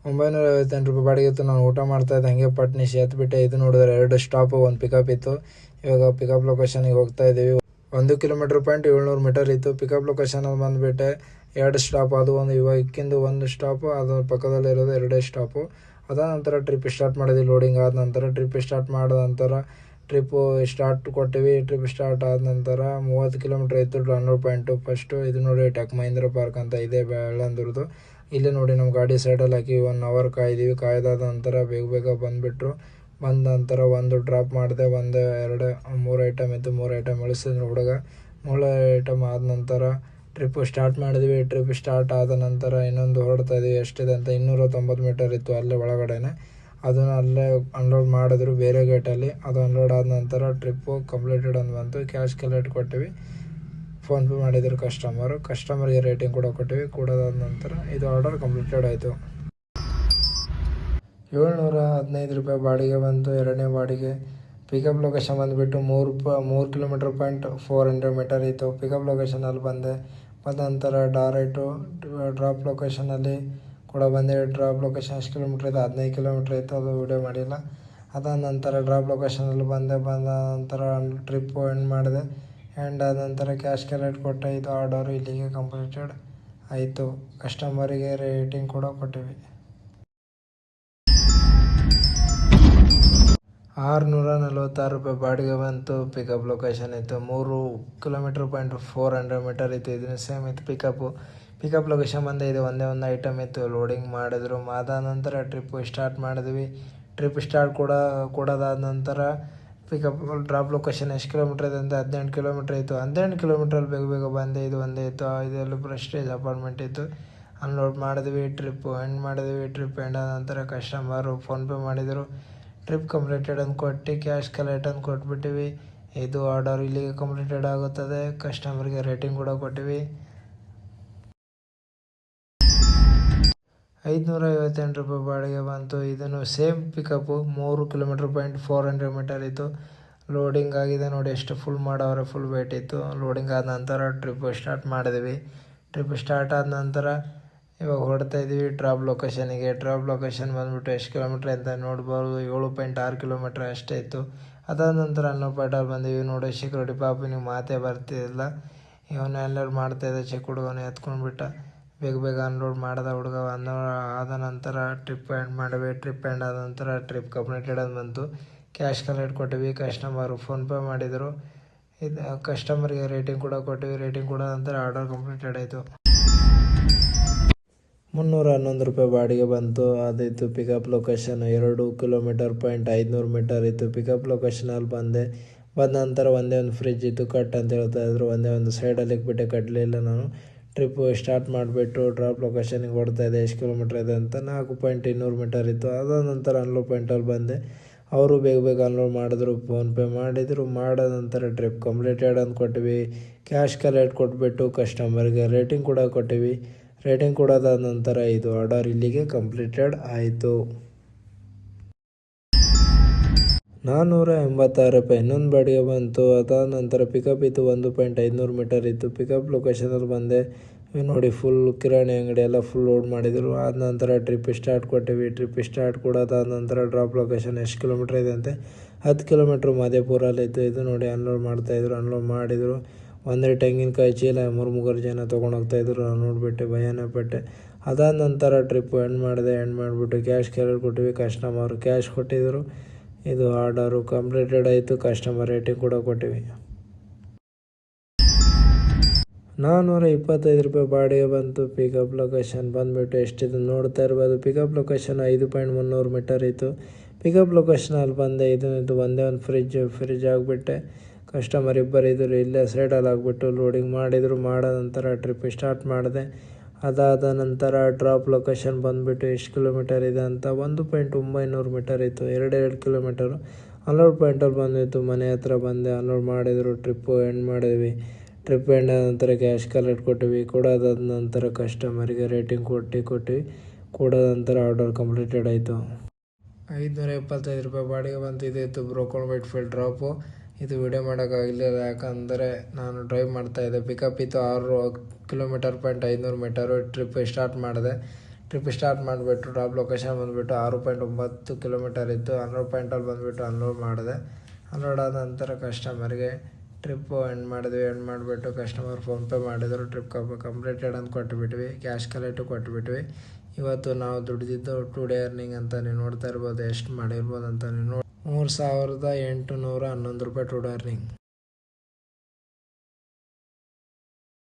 ₹958 ಬಾಡಿಗೆ ಇತ್ತು. ನಾನು ಊಟ ಮಾಡ್ತಾಯಿದ್ದೆ, ಹಾಗೆ ಪಟ್ನಿ ಸೇತ್ಬಿಟ್ಟೆ. ಇದು ನೋಡಿದ್ರೆ 2 ಸ್ಟಾಪು, ಒಂದು ಪಿಕಪ್ ಇತ್ತು. ಇವಾಗ ಪಿಕಪ್ ಲೊಕೇಶನಿಗೆ ಹೋಗ್ತಾ ಇದ್ದೀವಿ. 1 ಕಿಲೋಮೀಟರ್ ಪಾಯಿಂಟ್ 700 ಮೀಟರ್ ಇತ್ತು. ಪಿಕಪ್ ಲೊಕೇಶನಲ್ಲಿ ಬಂದುಬಿಟ್ಟೆ 2 ಸ್ಟಾಪ್. ಅದು ಒಂದು ಇವಾಗ ಇಕ್ಕಿಂದು 1 ಸ್ಟಾಪು, ಅದು ಪಕ್ಕದಲ್ಲಿರೋದು 2 ಸ್ಟಾಪು. ಅದಾದ ನಂತರ ಟ್ರಿಪ್ ಸ್ಟಾರ್ಟ್ ಮಾಡಿದ್ವಿ. ಲೋಡಿಂಗ್ ಆದ ನಂತರ ಟ್ರಿಪ್ ಸ್ಟಾರ್ಟ್ ಮಾಡಿದ ನಂತರ ಟ್ರಿಪ್ಪು ಸ್ಟಾರ್ಟ್ ಕೊಟ್ಟಿವಿ. ಟ್ರಿಪ್ ಸ್ಟಾರ್ಟ್ ಆದ ನಂತರ 30 ಕಿಲೋಮೀಟ್ರ್ ಇತ್ತು ಡೌನ್ಲೋಡ್ ಪಾಯಿಂಟು. ಫಸ್ಟು ಇದು ನೋಡಿ ಟೆಕ್ ಮಹೀಂದ್ರ ಪಾರ್ಕ್ ಅಂತ ಇದೆ ಬೆಳ್ಳಂದೂರ್ದು. ಇಲ್ಲಿ ನೋಡಿ ನಮ್ಮ ಗಾಡಿ ಸೈಡಲ್ಲಿ ಹಾಕಿ 1 ಅವರ್ ಕಾಯ್ದೀವಿ. ಕಾಯ್ದಾದ ನಂತರ ಬೇಗ ಬಂದುಬಿಟ್ರು. ಬಂದ ನಂತರ ಒಂದು ಡ್ರಾಪ್ ಮಾಡಿದೆ. 1 2 3 ಐಟಮ್ ಇತ್ತು. 3 ಐಟಮ್ ಇಳಿಸಿದ್ರು ಹುಡುಗ. 3 ಐಟಮ್ ಆದ ನಂತರ ಟ್ರಿಪ್ಪು ಸ್ಟಾರ್ಟ್ ಮಾಡಿದ್ವಿ. ಟ್ರಿಪ್ ಸ್ಟಾರ್ಟ್ ಆದ ನಂತರ ಇನ್ನೊಂದು ಹೊರಡ್ತಾ ಇದ್ವಿ. ಎಷ್ಟಿದೆ ಅಂತ 290 ಮೀಟರ್ ಇತ್ತು ಅಲ್ಲೇ ಒಳಗಡೆನೆ. ಅದನ್ನು ಅಲ್ಲೇ ಅನ್ಲೋಡ್ ಮಾಡಿದ್ರು ಬೇರೆ ಗೇಟಲ್ಲಿ. ಅದು ಅನ್ಲೋಡ್ ಆದ ನಂತರ ಟ್ರಿಪ್ಪು ಕಂಪ್ಲೀಟೆಡ್ ಅಂತ ಬಂತು. ಕ್ಯಾಶ್ ಕಲೆಕ್ಟ್ ಕೊಟ್ಟಿವಿ. ಫೋನ್ಪೇ ಮಾಡಿದ್ರು ಕಸ್ಟಮರ್ಗೆ ರೇಟಿಂಗ್ ಕೂಡ ಕೊಟ್ಟಿವಿ. ಕೂಡಾದ ನಂತರ ಇದು ಆರ್ಡರ್ ಕಂಪ್ಲೀಟೆಡ್ ಆಯಿತು. ₹715 ಬಾಡಿಗೆ ಬಂತು. ಎರಡನೇ ಬಾಡಿಗೆ ಪಿಕಪ್ ಲೊಕೇಶನ್ ಬಂದುಬಿಟ್ಟು 3 ಕಿಲೋಮೀಟರ್ ಪಾಯಿಂಟ್ 400 ಮೀಟರ್ ಇತ್ತು. ಪಿಕಪ್ ಲೊಕೇಶನಲ್ಲಿ ಬಂದ ನಂತರ ಡೈರೆಕ್ಟು ಡ್ರಾಪ್ ಲೊಕೇಶನಲ್ಲಿ ಕೂಡ ಬಂದೆ. ಡ್ರಾಪ್ ಲೊಕೇಶನ್ ಎಷ್ಟು ಕಿಲೋಮೀಟ್ರ್ ಇತ್ತು? 15 ಕಿಲೋಮೀಟ್ರ್ ಇತ್ತು. ಅದು ವಿಡಿಯೋ ಮಾಡಿಲ್ಲ. ಅದಾದ ನಂತರ ಡ್ರಾಪ್ ಲೊಕೇಶನಲ್ಲಿ ಬಂದ ನಂತರ ಟ್ರಿಪ್ಪು ಎಂಡ್ ಮಾಡಿದೆ. ಎಂಡ್ ಆದ ನಂತರ ಕ್ಯಾಶ್ ಕಲೆಕ್ಟ್ ಕೊಟ್ಟೆ. ಇದು ಆರ್ಡರು ಇಲ್ಲಿಗೆ ಕಂಪ್ಲೀಟೆಡ್ ಆಯಿತು. ಕಸ್ಟಮರಿಗೆ ರೇಟಿಂಗ್ ಕೂಡ ಕೊಟ್ಟಿವಿ. ₹646 ಬಾಡಿಗೆ ಬಂತು. ಪಿಕಪ್ ಲೊಕೇಶನ್ ಇತ್ತು 3 ಕಿಲೋಮೀಟರ್ ಪಾಯಿಂಟ್ 400 ಮೀಟರ್ ಇತ್ತು. ಇದನ್ನು ಸೇಮ್ ಇತ್ತು ಪಿಕಪ್ ಲೊಕೇಶನ್ ಬಂದೆ. ಇದು ಒಂದೇ ಒಂದು ಐಟಮ್ ಇತ್ತು. ಲೋಡಿಂಗ್ ಮಾಡಿದ್ರು. ಅದಾದ ನಂತರ ಟ್ರಿಪ್ಪು ಸ್ಟಾರ್ಟ್ ಮಾಡಿದ್ವಿ. ಟ್ರಿಪ್ ಸ್ಟಾರ್ಟ್ ಕೂಡದಾದ ನಂತರ ಪಿಕಪ್ ಡ್ರಾಪ್ ಲೊಕೇಶನ್ ಎಷ್ಟು ಕಿಲೋಮೀಟ್ರ್ ಇದೆ ಅಂತ 18 ಕಿಲೋಮೀಟ್ರ್ ಇತ್ತು. 18 ಕಿಲೋಮೀಟ್ರಲ್ಲಿ ಬೇಗ ಬಂದೆ. ಇದು ಒಂದೇ ಇತ್ತು. ಇದೆಲ್ಲ ಪ್ರೆಸ್ಟೇಜ್ ಅಪಾರ್ಟ್ಮೆಂಟ್ ಇತ್ತು. ಅನ್ಲೋಡ್ ಮಾಡಿದ್ವಿ. ಟ್ರಿಪ್ಪು ಎಂಡ್ ಮಾಡಿದ್ವಿ. ಟ್ರಿಪ್ ಎಂಡ್ ಆದ ನಂತರ ಕಸ್ಟಮರು ಫೋನ್ಪೇ ಮಾಡಿದರು. ಟ್ರಿಪ್ ಕಂಪ್ಲೀಟೆಡ್ ಅಂತ ಕೊಟ್ಟು ಕ್ಯಾಶ್ ಕಲೆಕ್ಟ್ ಅಂತ ಕೊಟ್ಬಿಟ್ಟಿವಿ. ಇದು ಆರ್ಡರ್ ಇಲ್ಲಿಗೆ ಕಂಪ್ಲೀಟೆಡ್ ಆಗುತ್ತದೆ. ಕಸ್ಟಮರ್ಗೆ ರೇಟಿಂಗ್ ಕೂಡ ಕೊಟ್ಟಿವಿ. ₹558 ಬಾಡಿಗೆ ಬಂತು. ಇದನ್ನು same pickup 3 kilometre point 400 metre ಇತ್ತು. ಲೋಡಿಂಗ್ ಆಗಿದೆ ನೋಡಿ ಎಷ್ಟು ಫುಲ್ ಮಾಡವ್ರೆ. ಫುಲ್ ವೇಟ್ ಇತ್ತು. ಲೋಡಿಂಗ್ ಆದ ನಂತರ ಟ್ರಿಪ್ ಸ್ಟಾರ್ಟ್ ಮಾಡಿದ್ವಿ. ಟ್ರಿಪ್ ಸ್ಟಾರ್ಟ್ ಆದ ನಂತರ ಇವಾಗ ಹೊರಡ್ತಾ ಇದ್ದೀವಿ ಡ್ರಾಪ್ ಲೊಕೇಶನಿಗೆ. ಡ್ರಾಪ್ ಲೊಕೇಶನ್ ಬಂದುಬಿಟ್ಟು ಎಷ್ಟು ಕಿಲೋಮೀಟ್ರ್ ಅಂತ ನೋಡ್ಬೋದು. 7.6 ಕಿಲೋಮೀಟ್ರ್ ಅಷ್ಟೇ ಇತ್ತು. ಅದಾದ ನಂತರ ಅನ್ನೋಪೇಟಲ್ಲಿ ಬಂದೀವಿ. ನೋಡಿ ಸೆಕ್ಯೂರಿಟಿ ಪಾಪಿನಿಗೆ ಮಾತೇ ಬರ್ತಿಲ್ಲ. ಇವನು ಅನ್ಲೋಡ್ ಮಾಡ್ತಾಯಿದ್ದ ಚೆಕ್ ಹುಡುಗನು ಎತ್ಕೊಂಡ್ಬಿಟ್ಟ. ಬೇಗ ಅನ್ಲೋಡ್ ಮಾಡಿದ ಹುಡುಗ. ಆದ ನಂತರ ಟ್ರಿಪ್ ಎಂಡ್ ಮಾಡಿವಿ. ಟ್ರಿಪ್ ಎಂಡ್ ಆದ ನಂತರ ಟ್ರಿಪ್ ಕಂಪ್ಲೀಟೆಡ್ ಅಂತ ಬಂತು. ಕ್ಯಾಶ್ ಕಲೆಕ್ಟ್ ಕೊಟ್ಟಿವಿ. ಕಸ್ಟಮರು ಫೋನ್ಪೇ ಮಾಡಿದರು. ಇದು ಕಸ್ಟಮರ್ಗೆ ರೇಟಿಂಗ್ ಕೂಡ ಕೊಟ್ಟಿವಿ. ರೇಟಿಂಗ್ ಕೂಡ ನಂತರ ಆರ್ಡರ್ ಕಂಪ್ಲೀಟೆಡ್ ಆಯಿತು. ₹311 ಬಾಡಿಗೆ ಬಂತು. ಅದಿತ್ತು pickup location 2 kilometre point 500 metre ಇತ್ತು. ಪಿಕಪ್ ಲೊಕೇಶನಲ್ಲಿ ಬಂದ ನಂತರ ಒಂದೇ ಒಂದು ಫ್ರಿಜ್ ಇತ್ತು. ಕಟ್ ಅಂತ ಹೇಳ್ತಾಯಿದ್ರು. ಒಂದೇ ಒಂದು ಸೈಡಲ್ಲಿ ಇಕ್ಬಿಟ್ಟೆ, ಕಟ್ಟಲಿಲ್ಲ ನಾನು. ಟ್ರಿಪ್ಪು ಸ್ಟಾರ್ಟ್ ಮಾಡಿಬಿಟ್ಟು ಡ್ರಾಪ್ ಲೊಕೇಶನಿಗೆ ಹೊಡ್ತಾಯಿದ್ದೆ. ಎಷ್ಟು ಕಿಲೋಮೀಟ್ರ್ ಇದೆ ಅಂತ 4.200 ಮೀಟರ್ ಇತ್ತು. ಅದಾದ ನಂತರ ಅನ್ಲೋಡ್ ಪಾಯಿಂಟಲ್ಲಿ ಬಂದೆ. ಅವರು ಬೇಗ ಅನ್ಲೋಡ್ ಮಾಡಿದ್ರು. ಫೋನ್ಪೇ ಮಾಡಿದರು. ಮಾಡಿದ ನಂತರ ಟ್ರಿಪ್ ಕಂಪ್ಲೀಟೆಡ್ ಅಂತ ಕೊಟ್ಟಿವಿ. ಕ್ಯಾಶ್ ಕಲೆಕ್ಟ್ ಕೊಟ್ಬಿಟ್ಟು ಕಸ್ಟಮರ್ಗೆ ರೇಟಿಂಗ್ ಕೂಡ ಕೊಟ್ಟಿವಿ. ರೇಟಿಂಗ್ ಕೊಡೋದಾದ ನಂತರ ಇದು ಆರ್ಡರ್ ಇಲ್ಲಿಗೆ ಕಂಪ್ಲೀಟೆಡ್ ಆಯಿತು. ₹486 ಇನ್ನೊಂದು ಬಾಡಿಗೆ ಬಂತು. ಅದಾದ ನಂತರ ಪಿಕಪ್ ಇತ್ತು 1.500 ಮೀಟರ್ ಇತ್ತು. ಪಿಕಪ್ ಲೊಕೇಶನಲ್ಲಿ ಬಂದೆ. ನೋಡಿ ಫುಲ್ ಕಿರಾಣಿ ಅಂಗಡಿ ಎಲ್ಲ ಫುಲ್ ಲೋಡ್ ಮಾಡಿದರು. ಆದ ನಂತರ ಟ್ರಿಪ್ ಸ್ಟಾರ್ಟ್ ಕೊಟ್ಟಿವಿ. ಟ್ರಿಪ್ ಸ್ಟಾರ್ಟ್ ಕೊಡೋದಾದ ನಂತರ ಡ್ರಾಪ್ ಲೊಕೇಶನ್ ಎಷ್ಟು ಕಿಲೋಮೀಟ್ರ್ ಇದೆ ಅಂತೆ 10 ಕಿಲೋಮೀಟ್ರ್ ಮಧೇಪುರಲ್ಲಿತ್ತು. ಇದು ನೋಡಿ ಅನ್ಲೋಡ್ ಮಾಡ್ತಾಯಿದ್ರು. ಅನ್ಲೋಡ್ ಮಾಡಿದರು. ಒಂದೇ ತೆಂಗಿನಕಾಯಿ ಚೀಲ 3 ಜನ ತೊಗೊಂಡೋಗ್ತಾಯಿದ್ರು. ನಾನು ನೋಡಿಬಿಟ್ಟೆ, ಭಯನೇ ಪಟ್ಟೆ. ಅದಾದ ನಂತರ ಟ್ರಿಪ್ಪು ಎಂಡ್ ಮಾಡಿದೆ. ಎಂಡ್ ಮಾಡಿಬಿಟ್ಟು ಕ್ಯಾಶ್ ಕಲೆಕ್ಟ್ ಕೊಟ್ಟಿವಿ. ಕಸ್ಟಮರು ಕ್ಯಾಶ್ ಕೊಟ್ಟಿದ್ದರು. ಇದು ಆರ್ಡರು ಕಂಪ್ಲೀಟೆಡ್ ಆಯಿತು. ಕಸ್ಟಮರ್ ರೇಟಿಂಗ್ ಕೂಡ ಕೊಟ್ಟಿವಿ. ₹425 ಬಾಡಿಗೆ ಬಂತು. ಪಿಕಪ್ ಲೊಕೇಶನ್ ಬಂದುಬಿಟ್ಟು ಎಷ್ಟಿದೆ ನೋಡ್ತಾ ಇರ್ಬೋದು. ಪಿಕಪ್ ಲೊಕೇಶನ್ 5.300 ಮೀಟರ್ ಇತ್ತು. ಪಿಕಪ್ ಲೊಕೇಶನಲ್ಲಿ ಬಂದೆ. ಇದು ಒಂದೇ ಒಂದು ಫ್ರಿಜ್ ಆಗಿಬಿಟ್ಟೆ. ಕಸ್ಟಮರ್ ಇಬ್ಬರು ಇದ್ದರು. ಇಲ್ಲೇ ಸೈಡಲ್ಲಿ ಆಗಿಬಿಟ್ಟು ಲೋಡಿಂಗ್ ಮಾಡಿದರು. ಮಾಡೋ ನಂತರ ಟ್ರಿಪ್ ಸ್ಟಾರ್ಟ್ ಮಾಡಿದೆ. ಅದಾದ ನಂತರ ಡ್ರಾಪ್ ಲೊಕೇಶನ್ ಬಂದುಬಿಟ್ಟು ಎಷ್ಟು ಕಿಲೋಮೀಟರ್ ಇದೆ ಅಂತ 1.900 ಮೀಟರ್ ಇತ್ತು. 2 ಕಿಲೋಮೀಟರು. ಅನ್ಲೋಡ್ ಪಾಯಿಂಟಲ್ಲಿ ಬಂದಿತ್ತು. ಮನೆ ಹತ್ರ ಬಂದೆ. ಅನ್ಲೋಡ್ ಮಾಡಿದರು. ಟ್ರಿಪ್ಪು ಎಂಡ್ ಮಾಡಿದ್ವಿ. ಟ್ರಿಪ್ ಎಂಡ್ ಆದ ನಂತರ ಕ್ಯಾಶ್ ಕಲೆಕ್ಟ್ ಕೊಟ್ಟಿವಿ. ಕೊಡೋದಾದ ನಂತರ ಕಸ್ಟಮರಿಗೆ ರೇಟಿಂಗ್ ಕೊಟ್ಟಿವಿ. ಕೊಡೋದ ನಂತರ ಆರ್ಡರ್ ಕಂಪ್ಲೀಟೆಡ್ ಆಯಿತು. ₹575 ಬಾಡಿಗೆ ಬಂತು. ಇದಿತ್ತು ಬ್ರೋಕನ್ ವೈಟ್ ಫೀಲ್ಡ್ ಡ್ರಾಪು. ಇದು ವಿಡಿಯೋ ಮಾಡೋಕ್ಕಾಗಲಿಲ್ಲ, ಯಾಕಂದರೆ ನಾನು ಡ್ರೈವ್ ಮಾಡ್ತಾಯಿದ್ದೆ. ಪಿಕಪ್ ಇತ್ತು 6 kilometre point 500 metre. Trip start ಮಾಡಿದೆ. ಟ್ರಿಪ್ ಸ್ಟಾರ್ಟ್ ಮಾಡಿಬಿಟ್ಟು ಡ್ರಾಪ್ ಲೊಕೇಶನ್ ಬಂದುಬಿಟ್ಟು 6.9 ಕಿಲೋಮೀಟರ್ ಇತ್ತು. 100 ಪಾಯಿಂಟಲ್ಲಿ ಬಂದುಬಿಟ್ಟು ಅನ್ಲೋಡ್ ಮಾಡಿದೆ. ಅನ್ಲೋಡ್ ಆದ ನಂತರ ಕಸ್ಟಮರ್ಗೆ ಟ್ರಿಪ್ಪು ಎಂಡ್ ಮಾಡಿದ್ವಿ. ಎಂಡ್ ಮಾಡಿಬಿಟ್ಟು ಕಸ್ಟಮರ್ ಫೋನ್ಪೇ ಮಾಡಿದರು. ಟ್ರಿಪ್ ಕಂಪ್ಲೀಟೆಡ್ ಅಂತ ಕೊಟ್ಟುಬಿಟ್ವಿ. Cash collect ಕೊಟ್ಟುಬಿಟ್ವಿ. ಇವತ್ತು ನಾವು ದುಡಿದಿದ್ದು 2 ಡೇ ಅರ್ನಿಂಗ್ ಅಂತ ನೀವು ನೋಡ್ತಾ ಇರ್ಬೋದು. ಎಷ್ಟು ಮಾಡಿರ್ಬೋದು ಅಂತ ನೀವು ನೋಡಿ 3,811 ರೂಪಾಯಿ 2 ಡೇ ಅರ್ನಿಂಗ್.